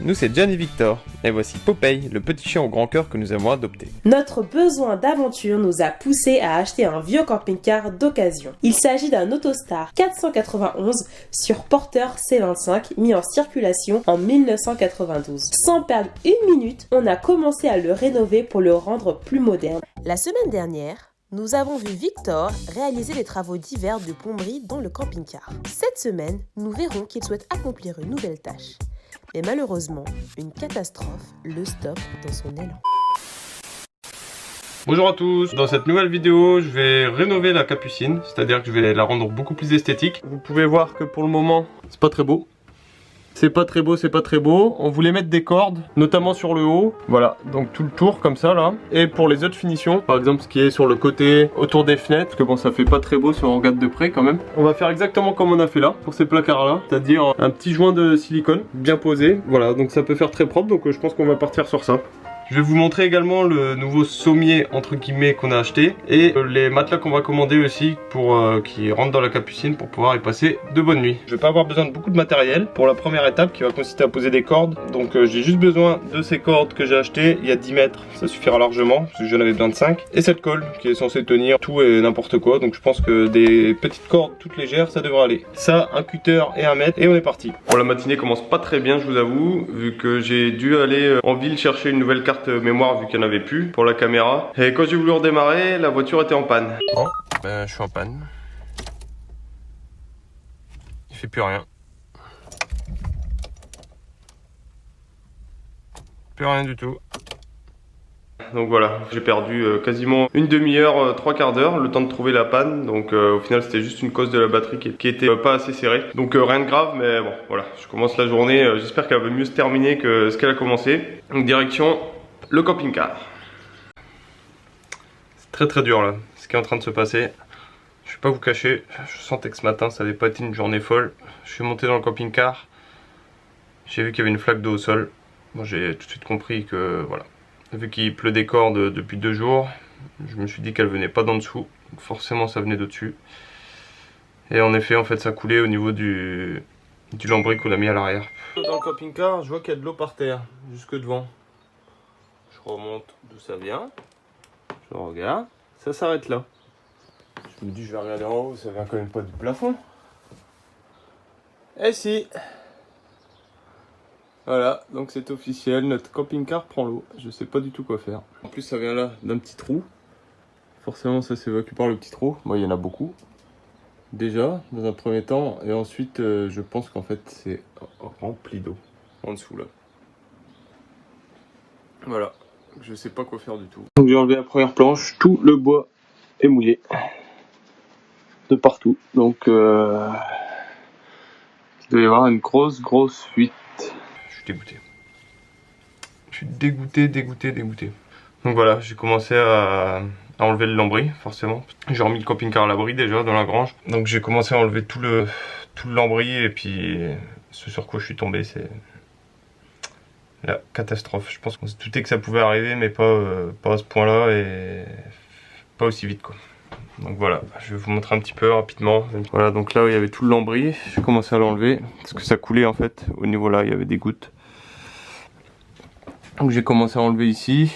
nous c'est Jan et Victor, et voici Popeye, le petit chien au grand cœur que nous avons adopté. Notre besoin d'aventure nous a poussé à acheter un vieux camping-car d'occasion. Il s'agit d'un Autostar 491 sur porteur C25 mis en circulation en 1992. Sans perdre une minute, on a commencé à le rénover pour le rendre plus moderne. La semaine dernière, nous avons vu Victor réaliser des travaux divers de plomberie dans le camping-car. Cette semaine, nous verrons qu'il souhaite accomplir une nouvelle tâche. Mais malheureusement, une catastrophe le stoppe dans son élan. Bonjour à tous, dans cette nouvelle vidéo je vais rénover la capucine, c'est-à-dire que je vais la rendre beaucoup plus esthétique. Vous pouvez voir que pour le moment c'est pas très beau. C'est pas très beau, on voulait mettre des cordes, notamment sur le haut. Voilà, donc tout le tour comme ça là. Et pour les autres finitions, par exemple ce qui est sur le côté, autour des fenêtres, parce que bon ça fait pas très beau si on regarde de près quand même. On va faire exactement comme on a fait là, pour ces placards là. C'est-à-dire un petit joint de silicone, bien posé. Voilà, donc ça peut faire très propre, donc je pense qu'on va partir sur ça. Je vais vous montrer également le nouveau sommier entre guillemets qu'on a acheté et les matelas qu'on va commander aussi pour qui rentrent dans la capucine pour pouvoir y passer de bonnes nuits. Je vais pas avoir besoin de beaucoup de matériel pour la première étape qui va consister à poser des cordes. Donc j'ai juste besoin de ces cordes que j'ai achetées il y a 10 mètres, ça suffira largement parce que j'en avais besoin de 5. Et cette colle qui est censée tenir tout et n'importe quoi, donc je pense que des petites cordes toutes légères ça devrait aller. Ça, un cutter et un mètre et on est parti. Bon, la matinée commence pas très bien je vous avoue, vu que j'ai dû aller en ville chercher une nouvelle carte mémoire vu qu'il n'y en avait plus pour la caméra. Et quand j'ai voulu redémarrer, la voiture était en panne. Bon, ben je suis en panne. Il fait plus rien. Plus rien du tout. Donc voilà, j'ai perdu quasiment une demi-heure, trois quarts d'heure, le temps de trouver la panne. Donc au final c'était juste une cause de la batterie qui était pas assez serrée. Donc rien de grave, mais bon voilà, je commence la journée, j'espère qu'elle va mieux se terminer que ce qu'elle a commencé. Donc direction le camping-car. C'est très dur là, ce qui est en train de se passer. Je vais pas vous cacher, je sentais que ce matin ça avait pas été une journée folle. Je suis monté dans le camping-car, j'ai vu qu'il y avait une flaque d'eau au sol. Bon, j'ai tout de suite compris que voilà, vu qu'il pleut des cordes depuis 2 jours, je me suis dit qu'elle venait pas d'en dessous, donc forcément ça venait de dessus. Et en effet, en fait, ça coulait au niveau du lambris qu'on a mis à l'arrière. Dans le camping-car, je vois qu'il y a de l'eau par terre, jusque devant. Je remonte d'où ça vient, je regarde, ça s'arrête là. Je me dis je vais regarder en haut, ça vient quand même pas du plafond. Eh si. Voilà, donc c'est officiel, notre camping-car prend l'eau, je sais pas du tout quoi faire. En plus ça vient là d'un petit trou, forcément ça s'évacue par le petit trou, moi il y en a beaucoup. Déjà, dans un premier temps, et ensuite je pense qu'en fait c'est rempli d'eau, en dessous là. Voilà. Je sais pas quoi faire du tout. Donc j'ai enlevé la première planche, tout le bois est mouillé. De partout. Donc il doit y avoir une grosse fuite. Je suis dégoûté. Je suis dégoûté. Donc voilà, j'ai commencé à enlever le lambris, forcément. J'ai remis le camping-car à l'abri déjà dans la grange. Donc j'ai commencé à enlever tout le lambris et puis ce sur quoi je suis tombé, c'est la catastrophe. Je pense qu'on se doutait que ça pouvait arriver, mais pas à ce point-là et pas aussi vite quoi. Donc voilà, je vais vous montrer un petit peu rapidement. Voilà, donc là où il y avait tout le lambris, j'ai commencé à l'enlever parce que ça coulait en fait. Au niveau là, il y avait des gouttes. Donc j'ai commencé à enlever ici.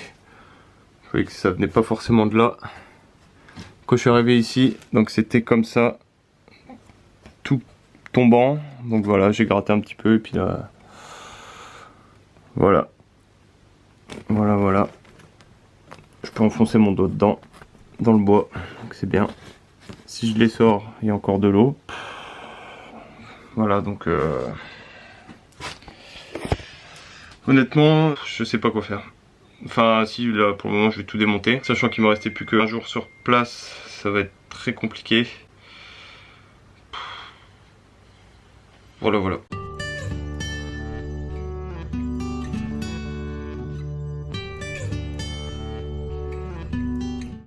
Je voyais que ça venait pas forcément de là. Quand je suis arrivé ici, donc c'était comme ça, tout tombant. Donc voilà, j'ai gratté un petit peu et puis là. Voilà. Je peux enfoncer mon dos dedans, dans le bois, donc c'est bien. Si je les sors, il y a encore de l'eau. Voilà, donc honnêtement, je sais pas quoi faire. Enfin, si, là, pour le moment, je vais tout démonter. Sachant qu'il me restait plus qu'un jour sur place, ça va être très compliqué. Voilà.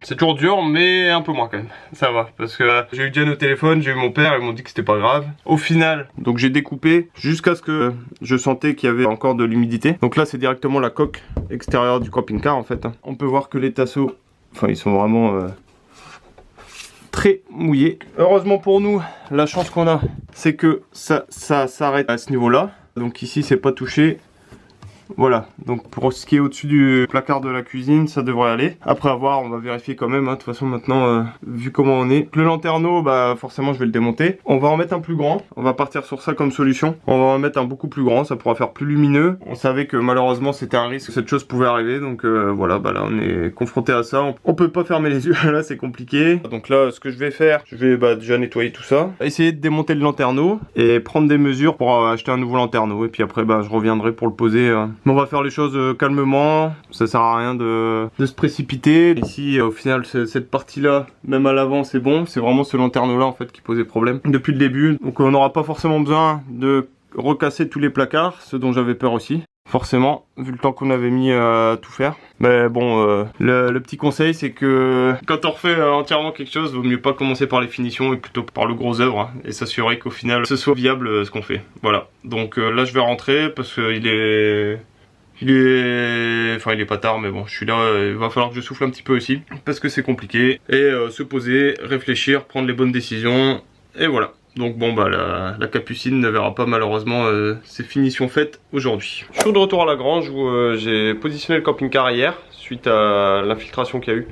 C'est toujours dur, mais un peu moins quand même. Ça va, parce que j'ai eu Jen au téléphone, j'ai eu mon père, ils m'ont dit que c'était pas grave. Au final, donc j'ai découpé jusqu'à ce que je sentais qu'il y avait encore de l'humidité. Donc là, c'est directement la coque extérieure du camping-car en fait. On peut voir que les tasseaux, enfin ils sont vraiment très mouillés. Heureusement pour nous, la chance qu'on a, c'est que ça s'arrête à ce niveau-là. Donc ici, c'est pas touché. Voilà, donc pour ce qui est au-dessus du placard de la cuisine, ça devrait aller. Après avoir, on va vérifier quand même, hein. De toute façon maintenant, vu comment on est. Le lanterneau, bah forcément je vais le démonter. On va en mettre un plus grand, on va partir sur ça comme solution. On va en mettre un beaucoup plus grand, ça pourra faire plus lumineux. On savait que malheureusement c'était un risque, cette chose pouvait arriver, donc voilà, bah là on est confronté à ça. On peut pas fermer les yeux, là c'est compliqué. Donc là, ce que je vais faire, je vais déjà nettoyer tout ça. Essayer de démonter le lanterneau et prendre des mesures pour acheter un nouveau lanterneau. Et puis après, bah je reviendrai pour le poser. Mais on va faire les choses calmement, ça sert à rien de se précipiter. Ici au final cette partie là, même à l'avant c'est bon, c'est vraiment ce lanterneau là en fait qui posait problème depuis le début. Donc on n'aura pas forcément besoin de recasser tous les placards, ce dont j'avais peur aussi. Forcément, vu le temps qu'on avait mis à tout faire. Mais bon, le petit conseil c'est que quand on refait entièrement quelque chose, vaut mieux pas commencer par les finitions et plutôt par le gros œuvre, hein, et s'assurer qu'au final ce soit viable ce qu'on fait. Voilà, donc là je vais rentrer parce qu'il est... Enfin il est pas tard, mais bon je suis là, il va falloir que je souffle un petit peu aussi parce que c'est compliqué. Et se poser, réfléchir, prendre les bonnes décisions, et voilà. Donc bon bah la capucine ne verra pas malheureusement ses finitions faites aujourd'hui. Je suis de retour à la grange où j'ai positionné le camping-car hier suite à l'infiltration qu'il y a eu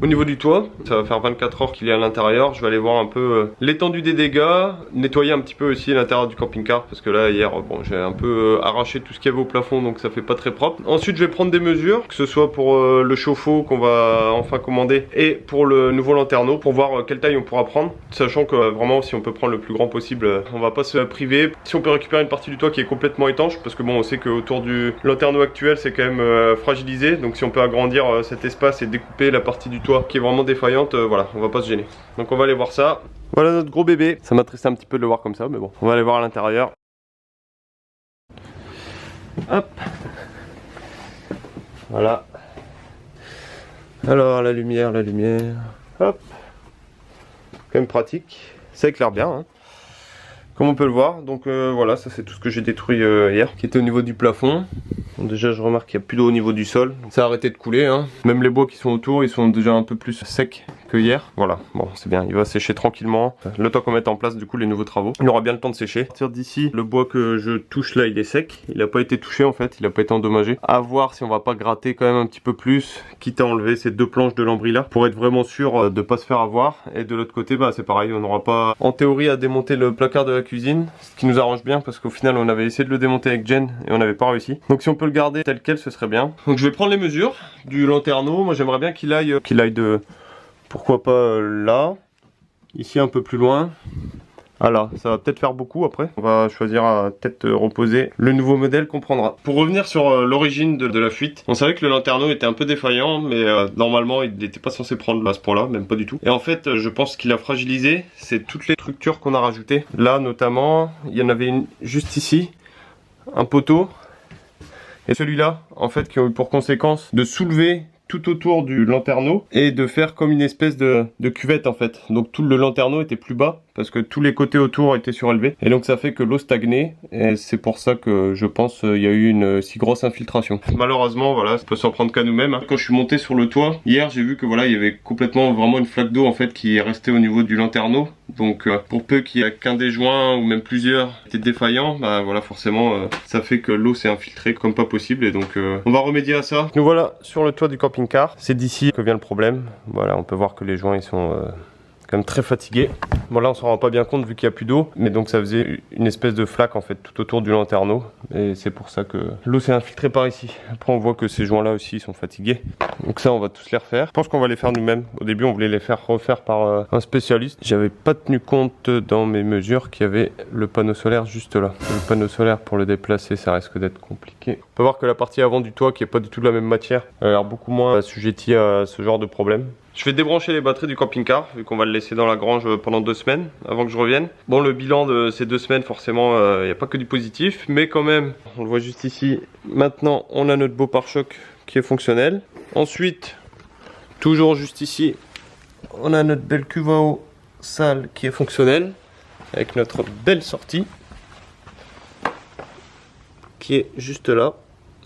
au niveau du toit. Ça va faire 24 heures qu'il est à l'intérieur. Je vais aller voir un peu l'étendue des dégâts, nettoyer un petit peu aussi l'intérieur du camping-car parce que là hier bon j'ai un peu arraché tout ce qu'il y avait au plafond, donc ça fait pas très propre. Ensuite je vais prendre des mesures, que ce soit pour le chauffe-eau qu'on va enfin commander et pour le nouveau lanterneau, pour voir quelle taille on pourra prendre, sachant que vraiment si on peut prendre le plus grand possible, on va pas se priver. Si on peut récupérer une partie du toit qui est complètement étanche, parce que bon on sait qu'autour du lanterneau actuel c'est quand même fragilisé, donc si on peut agrandir cet espace et découper la partie du toit qui est vraiment défaillante, voilà, on va pas se gêner. Donc on va aller voir ça. Voilà notre gros bébé. Ça m'attristait un petit peu de le voir comme ça, mais bon, on va aller voir à l'intérieur. Hop. Voilà. Alors la lumière. Hop. Quand même pratique. Ça éclaire bien, hein. Comme on peut le voir, donc voilà, ça c'est tout ce que j'ai détruit hier, qui était au niveau du plafond. Bon, déjà je remarque qu'il n'y a plus d'eau au niveau du sol, ça a arrêté de couler, hein. Même les bois qui sont autour, ils sont déjà un peu plus secs que hier. Voilà, bon c'est bien, il va sécher tranquillement, le temps qu'on mette en place du coup les nouveaux travaux. Il aura bien le temps de sécher. À partir d'ici, le bois que je touche là il est sec, il n'a pas été touché en fait, il n'a pas été endommagé. À voir si on va pas gratter quand même un petit peu plus, quitte à enlever ces deux planches de lambris là, pour être vraiment sûr de pas se faire avoir. Et de l'autre côté, bah c'est pareil, on n'aura pas en théorie à démonter le placard de la cuisine, ce qui nous arrange bien parce qu'au final on avait essayé de le démonter avec Jen et on n'avait pas réussi. Donc si on peut le garder tel quel, ce serait bien. Donc je vais prendre les mesures du lanterneau. Moi j'aimerais bien qu'il aille de, pourquoi pas là, ici un peu plus loin. Ah là, ça va peut-être faire beaucoup après. On va choisir à peut-être reposer le nouveau modèle qu'on prendra. Pour revenir sur l'origine de la fuite, on savait que le lanterneau était un peu défaillant, mais normalement il n'était pas censé prendre à ce point-là, même pas du tout. Et en fait, je pense qu'il a fragilisé, c'est toutes les structures qu'on a rajoutées. Là notamment, il y en avait une juste ici, un poteau. Et celui-là, en fait, qui a eu pour conséquence de soulever tout autour du lanterneau et de faire comme une espèce de cuvette en fait. Donc tout le lanterneau était plus bas parce que tous les côtés autour étaient surélevés et donc ça fait que l'eau stagnait et c'est pour ça que je pense il y a eu une si grosse infiltration. Malheureusement voilà, ça peut s'en prendre qu'à nous-mêmes, hein. Quand je suis monté sur le toit hier, j'ai vu que voilà, il y avait complètement vraiment une flaque d'eau en fait qui est restée au niveau du lanterneau. Donc pour peu qu'il y ait qu'un des joints ou même plusieurs étaient défaillants, bah voilà forcément ça fait que l'eau s'est infiltrée comme pas possible et donc on va remédier à ça. Nous voilà sur le toit du camping-car, c'est d'ici que vient le problème. Voilà, on peut voir que les joints ils sont quand même très fatigués. Bon là on s'en rend pas bien compte vu qu'il n'y a plus d'eau, mais donc ça faisait une espèce de flaque en fait tout autour du lanterneau et c'est pour ça que l'eau s'est infiltrée par ici. Après on voit que ces joints là aussi ils sont fatigués, donc ça on va tous les refaire. Je pense qu'on va les faire nous-mêmes. Au début on voulait les faire refaire par un spécialiste. J'avais pas tenu compte dans mes mesures qu'il y avait le panneau solaire juste là. Le panneau solaire pour le déplacer ça risque d'être compliqué. On peut voir que la partie avant du toit qui est pas du tout de la même matière a l'air beaucoup moins assujettie à ce genre de problème. Je vais débrancher les batteries du camping-car vu qu'on va le laisser dans la grange pendant 2 semaines avant que je revienne. Bon, le bilan de ces 2 semaines forcément il n'y a pas que du positif, mais quand même on le voit juste ici. Maintenant on a notre beau pare-choc qui est fonctionnel. Ensuite toujours juste ici on a notre belle cuve à eau sale qui est fonctionnelle avec notre belle sortie qui est juste là.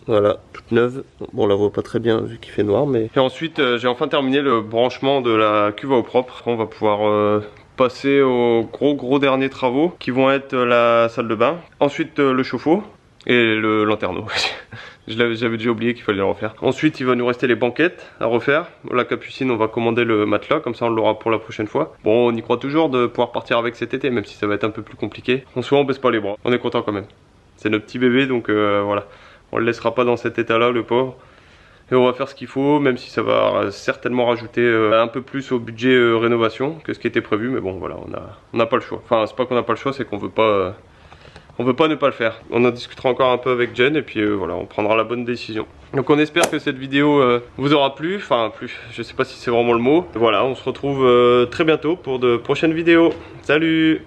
Voilà, toute neuve. Bon, on la voit pas très bien vu qu'il fait noir, mais... Et ensuite, j'ai enfin terminé le branchement de la cuve à eau propre. On va pouvoir passer aux gros derniers travaux qui vont être la salle de bain. Ensuite, le chauffe-eau et le lanterneau. J'avais déjà oublié qu'il fallait le refaire. Ensuite il va nous rester les banquettes à refaire. La capucine on va commander le matelas, comme ça on l'aura pour la prochaine fois. Bon on y croit toujours de pouvoir partir avec cet été, même si ça va être un peu plus compliqué. En soi on baisse pas les bras, on est content quand même. C'est notre petit bébé donc voilà. On le laissera pas dans cet état là le pauvre. Et on va faire ce qu'il faut, même si ça va certainement rajouter un peu plus au budget rénovation que ce qui était prévu. Mais bon voilà, on n'a pas le choix. Enfin c'est pas qu'on n'a pas le choix, c'est qu'on veut pas... on veut pas ne pas le faire. On en discutera encore un peu avec Jen et puis voilà, on prendra la bonne décision. Donc on espère que cette vidéo vous aura plu. Enfin plus, je sais pas si c'est vraiment le mot. Voilà, on se retrouve très bientôt pour de prochaines vidéos. Salut!